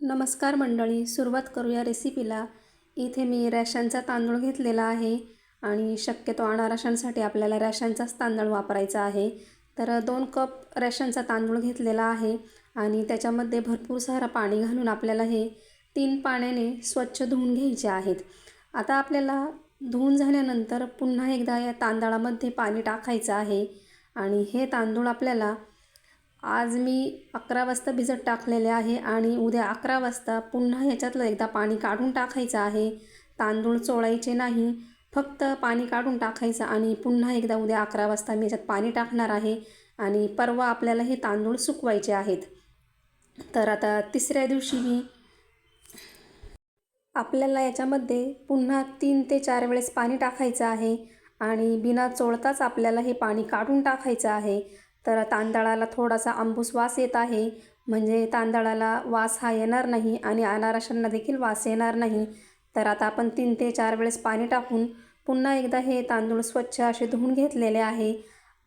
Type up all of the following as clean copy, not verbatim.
नमस्कार मंडळी, सुरुवात करूया रेसिपीला। इथे मी रॅशनचा तांदूळ घेतलेला आहे आणि शक्यतो अनारशांसाठी आपल्याला रॅशनचाच तांदूळ वापरायचा आहे। तर 2 कप रॅशनचा तांदूळ घेतलेला आहे आणि त्याच्यामध्ये भरपूर सारं पाणी घालून आपल्याला हे 3 पाण्याने स्वच्छ धुवून घ्यायचे आहेत। आता आपल्याला धुवून झाल्यानंतर पुन्हा एकदा या तांदळामध्ये पाणी टाकायचं आहे आणि हे तांदूळ आपल्याला आज मी 11 वाजता भिजत टाकलेले आहे आणि उद्या 11 वाजता पुन्हा ह्याच्यातलं एकदा पाणी काढून टाकायचं आहे। तांदूळ चोळायचे नाही, फक्त पाणी काढून टाकायचं आणि पुन्हा एकदा उद्या 11 वाजता मी ह्याच्यात पाणी टाकणार आहे आणि परवा आपल्याला हे तांदूळ सुकवायचे आहेत। तर आता तिसऱ्या दिवशी मी आपल्याला याच्यामध्ये पुन्हा 3 ते 4 वेळेस पाणी टाकायचं आहे आणि बिना चोळताच आपल्याला हे पाणी काढून टाकायचं आहे। तर तांदळाला थोडासा आंबूस वास येत आहे, म्हणजे तांदळाला वास हा येणार नाही आणि अनारशांना देखील वास येणार नाही। तर आता आपण 3 ते 4 वेळेस पाणी टाकून पुन्हा एकदा हे तांदूळ स्वच्छ असे धुवून घेतलेले आहे।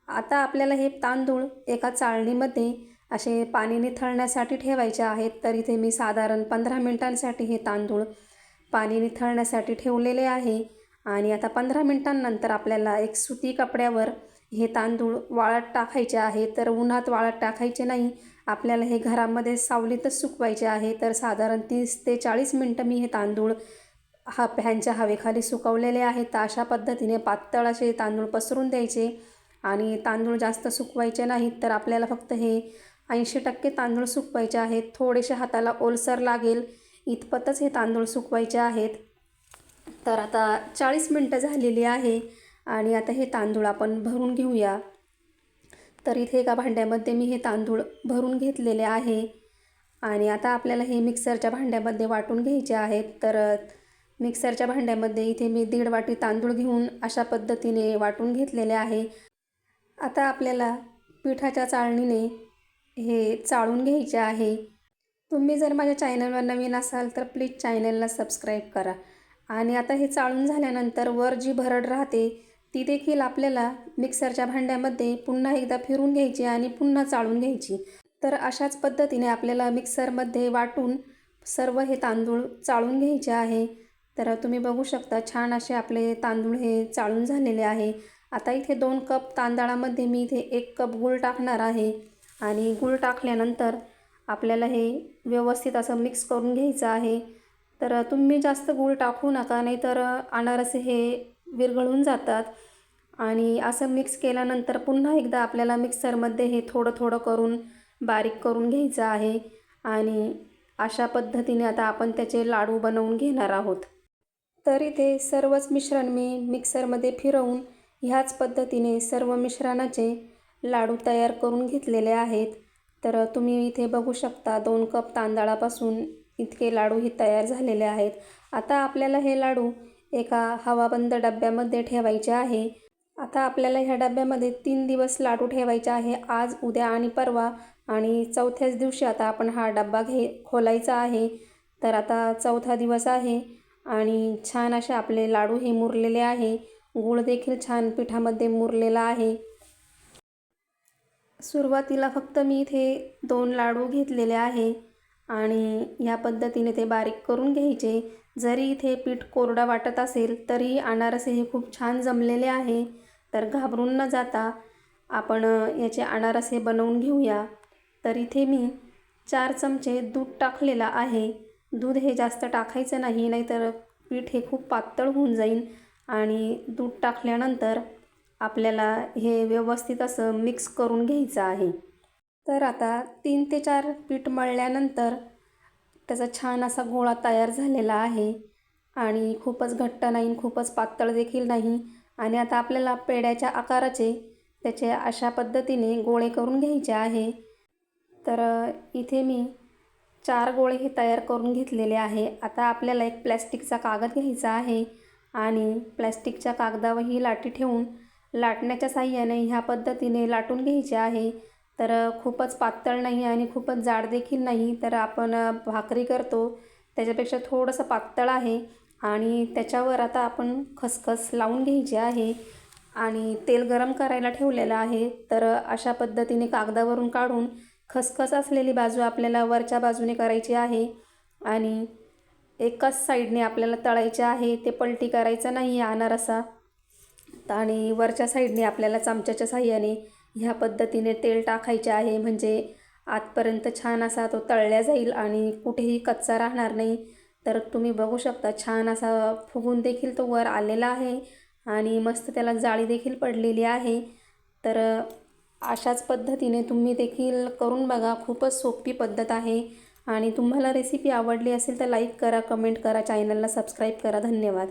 आता आपल्याला हे तांदूळ एका चाळणीमध्ये असे पाणी निथळण्यासाठी ठेवायचे आहेत। तर इथे मी साधारण 15 मिनिटांसाठी हे तांदूळ पाणी निथळण्यासाठी ठेवलेले आहे आणि आता 15 मिनिटांनंतर आपल्याला एक सुती कपड्यावर हे तांदूळ वाळत टाकायचे आहे। तर उन्हात वाळत टाकायचे नाही, आपल्याला हे घरामध्ये सावलीतच सुकवायचे आहे। तर साधारण 30 ते 40 मिनिटं मी हे तांदूळ फॅनच्या हवेखाली सुकवलेले आहेत। तर अशा पद्धतीने पातळ असे तांदूळ पसरून द्यायचे आणि तांदूळ जास्त सुकवायचे नाहीत। तर आपल्याला फक्त हे 80% तांदूळ सुकवायचे आहेत, थोडेसे हाताला ओलसर लागेल इतपतच हे तांदूळ सुकवायचे आहेत। तर आता 40 मिनिटं झालेली आहे आणि आता हे तांदूळ आपण भरून घेऊया। तर इथे एका भांड्यामध्ये मी हे तांदूळ भरून घेतलेले आहे आणि आता आपल्याला हे मिक्सरच्या भांड्यामध्ये वाटून घ्यायचे आहेत। तर मिक्सरच्या भांड्यामध्ये इथे मी 1.5 वाटी तांदूळ घेऊन अशा पद्धतीने वाटून घेतलेले आहे। आता आपल्याला पिठाच्या चाळणीने हे चाळून घ्यायचे आहे। तुम्ही जर माझ्या चॅनलवर नवीन असाल तर प्लीज चॅनलला सबस्क्राईब करा आणि आता हे चाळून झाल्यानंतर वर जी भरड राहते ती देखील आपल्याला मिक्सरच्या भांड्यामध्ये पुन्हा एकदा फिरून घ्यायची आणि पुन्हा चाळून घ्यायची। तर अशाच पद्धतीने आपल्याला मिक्सरमध्ये वाटून सर्व हे तांदूळ चाळून घ्यायचे आहे। तर तुम्ही बघू शकता छान असे आपले तांदूळ हे चाळून झालेले आहे। आता इथे 2 कप तांदळामध्ये मी इथे 1 कप गूळ टाकणार आहे आणि गूळ टाकल्यानंतर आपल्याला हे व्यवस्थित असं मिक्स करून घ्यायचं आहे। तर तुम्ही जास्त गूळ टाकू नका, नाहीतर अनारसे हे विरघळून जातात। आणि असं मिक्स केल्यानंतर पुन्हा एकदा आपल्याला मिक्सरमध्ये हे थोडं थोडं करून बारीक करून घ्यायचं आहे आणि अशा पद्धतीने आता आपण त्याचे लाडू बनवून घेणार आहोत। तर इथे सर्वच मिश्रण मी मिक्सरमध्ये फिरवून ह्याच पद्धतीने सर्व मिश्रणाचे लाडू तयार करून घेतलेले आहेत। तर तुम्ही इथे बघू शकता 2 कप तांदळापासून इतके लाडू हे तयार झालेले आहेत। आता आपल्याला हे लाडू एका हवाबंद डब्यामध्ये ठेवायचे आहे। आता आपल्याला ह्या डब्यामध्ये 3 दिवस लाडू ठेवायचे आहे, आज, उद्या आणि परवा, आणि चौथ्याच दिवशी आता आपण हा डब्बा खोलायचा आहे। तर आता चौथा दिवस आहे आणि छान असे आपले लाडू हे मुरलेले आहे। गूळ देखील छान पिठामध्ये मुरलेला आहे। सुरुवातीला फक्त मी इथे 2 लाडू घेतलेले आहे आणि ह्या पद्धतीने ते बारीक करून घ्यायचे। जरी इथे पीठ कोरडा वाटत असेल तरी अनारसे हे खूप छान जमलेले आहे। तर घाबरून न जाता आपण याचे अनारसे बनवून घेऊया। तर इथे मी 4 चमचे दूध टाकलेला आहे। दूध हे जास्त टाकायचं नाही, नाहीतर पीठ हे खूप पातळ होऊन जाईल। आणि दूध टाकल्यानंतर आपल्याला हे व्यवस्थित असं मिक्स करून घ्यायचं आहे। तर आता 3 ते 4 पीठ मळल्यानंतर त्याचा छान असा गोळा तयार झालेला आहे आणि खूपच घट्ट नाही, खूपच पातळ देखील नाही। आणि आता आपल्याला पेढ्याच्या आकाराचे त्याचे अशा पद्धतीने गोळे करून घ्यायचे आहे। तर इथे मी 4 गोळे हे तयार करून घेतलेले आहे। आता आपल्याला एक प्लॅस्टिकचा कागद घ्यायचा आहे आणि प्लॅस्टिकच्या कागदावर ही लाटी ठेवून लाटण्याच्या साहाय्याने ह्या पद्धतीने लाटून घ्यायचे आहे। तर खूपच पातळ नाही आणि खूपच जाड देखील नाही। तर आपण भाकरी करतो त्याच्यापेक्षा थोडंसं पातळ आहे आणि त्याच्यावर आता आपण खसखस लावून घ्यायची आहे आणि तेल गरम करायला ठेवलेलं आहे। तर अशा पद्धतीने कागदावरून काढून खसखस असलेली बाजू आपल्याला वरच्या बाजूने करायची आहे आणि एकाच साईडने आपल्याला तळायचे आहे, ते पलटी करायचं नाही आहे अनारसा. आणि वरच्या साईडने आपल्याला चमच्याच्या साहाय्याने ह्या पद्धतीने तेल टाकायचे आहे, म्हणजे आतपर्यंत छान असा तो तळल्या जाईल आणि कुठेही कच्चा राहणार नाही. तर तुम्ही बघू शकता छान असा फुगून देखील तो वर आलेला आहे आणि मस्त त्याला जाळी देखील पडलेली आहे. तर अशाच पद्धतीने तुम्ही देखील करून बघा. खूपच सोपी पद्धत आहे. आणि तुम्हाला रेसिपी आवडली असेल तर लाईक करा, कमेंट करा, चॅनलला सबस्क्राईब करा. धन्यवाद.